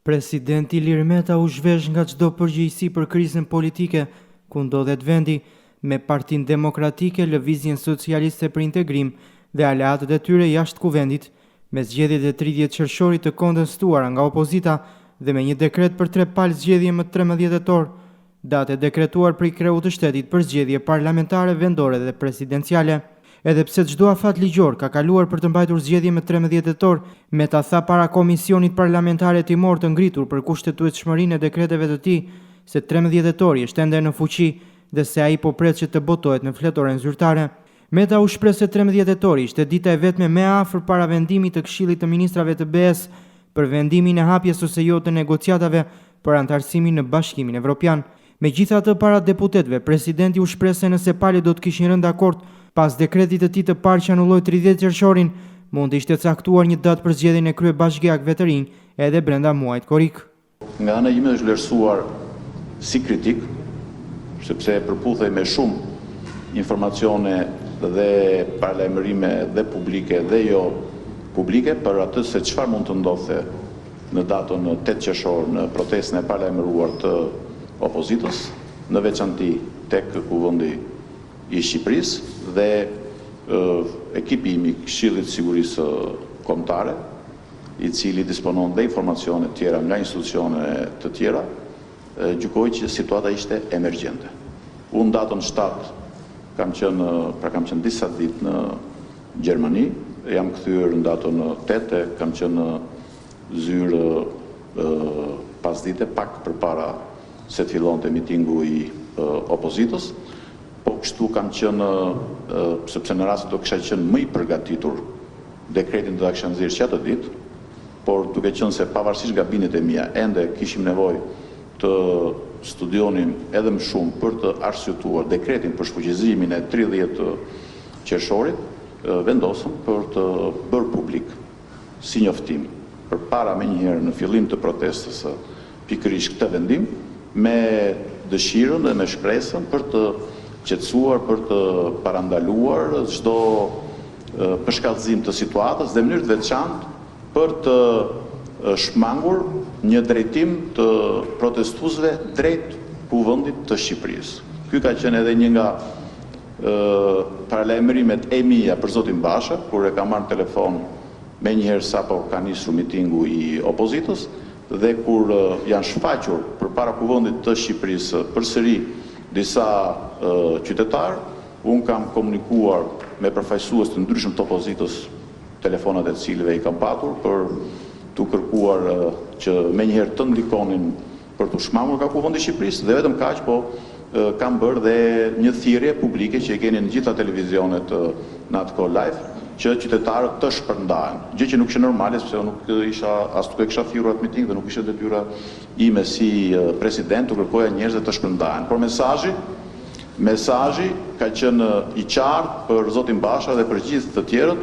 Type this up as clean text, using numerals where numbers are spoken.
Presidenti Ilir Meta u zhvesh nga çdo përgjegjësi për krizën politike ku ndodhet vendi, me Partinë Demokratike, Lëvizjen Socialiste për Integrim dhe aleatët e tyre jashtë kuvendit, me zgjedhjet e 30 qershorit të kontestuara nga opozita dhe me një dekret për 3 palë zgjedhje më 13 tetor, datë dekretuar prej kreut të shtetit për zgjedhje parlamentare, vendore dhe presidenciale. Edhe pse çdo afat ligjor ka kaluar për të mbajtur zgjedhje më 13 tetor, Meta tha para Komisionit Parlamentare Timor të ngritur për kushtetueshmërinë e dekreteve të tij se 13 tetori është ende në fuqi dhe se ai po pret që të botohet në fletoren zyrtare. Meta u shpreh se 13 tetori ishte dita e vetme më afër para vendimit të Këshillit të Ministrave të BE-s për vendimin e hapjes ose jo të negociatave për antarësimin në Bashkimin Evropian. Megjithatë, para deputetëve, presidenti u shpreh se nëse palët do të kishin rënë dakord pas dekretit të tij të parë që anulloi 30 qershorin, mund të ishte caktuar një datë për zgjedhjen e kryebashkiakëve të rinj edhe brenda muajit korrik. Nga ana ime është vlerësuar si kritik, sepse përputhej me shumë informacione dhe paralajmërime dhe publike dhe jo publike për atë se çfarë mund të ndodhte në datën 8 qershor në protestën e paralajmëruar të opozitës, në veçanti tek kuvendi i Shqipërisë dhe ekipi im i Këshillit të Sigurisë Kombëtare, i cili disponon dhe informacione të tjera nga institucione të tjera, gjykoi që situata ishte emergjente. Unë datën 7 kam qenë disa ditë në Gjermani, jam kthyer në datën 8, kam qenë në zyrë pasdite pak përpara se të fillonte mitingu i opozitës. Po kështu kam qenë, sepse në rast do kisha qenë më i përgatitur, dekretin do ta kisha nxjerrë që atë ditë, por duke qenë se pavarësisht gabimit e mia, ende kishim nevojë të studionim edhe më shumë për të arsyetuar dekretin për shfuqizimin e 30 qershorit, vendosëm për të bërë publik si njoftim përpara menjëherë në fillim të protestës pikërisht këtë vendim, me dëshirën dhe me shpresën për të qetësuar, për të parandaluar çdo përshkallëzim të situatës dhe në mënyrë të veçantë për të shmangur një drejtim të protestuesve drejt kuvendit të Shqipërisë. Ky ka qenë edhe një nga paralajmërimet e mia për zotin Basha, kur e kam marrë në telefon menjëherë sapo ka nisur mitingu i opozitës dhe kur janë shfaqur përpara kuvendit të Shqipërisë përsëri disa qytetarë, unë kam komunikuar me përfaqësues të ndryshëm të opozitës, telefonat e cilëve i kam patur për të kërkuar që menjëherë të ndikonin për të shmangur nga kuvendi i Shqipërisë dhe vetëm kaq, po kam bërë dhe një thirrje publike që e keni në gjitha televizionet në atë kohë live, që qytetarët të shpërndahen. Gjë që nuk ishte normale, sepse nuk isha as nuk e kisha thirrur atë miting dhe nuk ishte detyra ime si president të kërkoja njerëzve të shpërndahen. Por mesazhi ka qenë i qartë për zotin Basha dhe për gjithë të tjerët.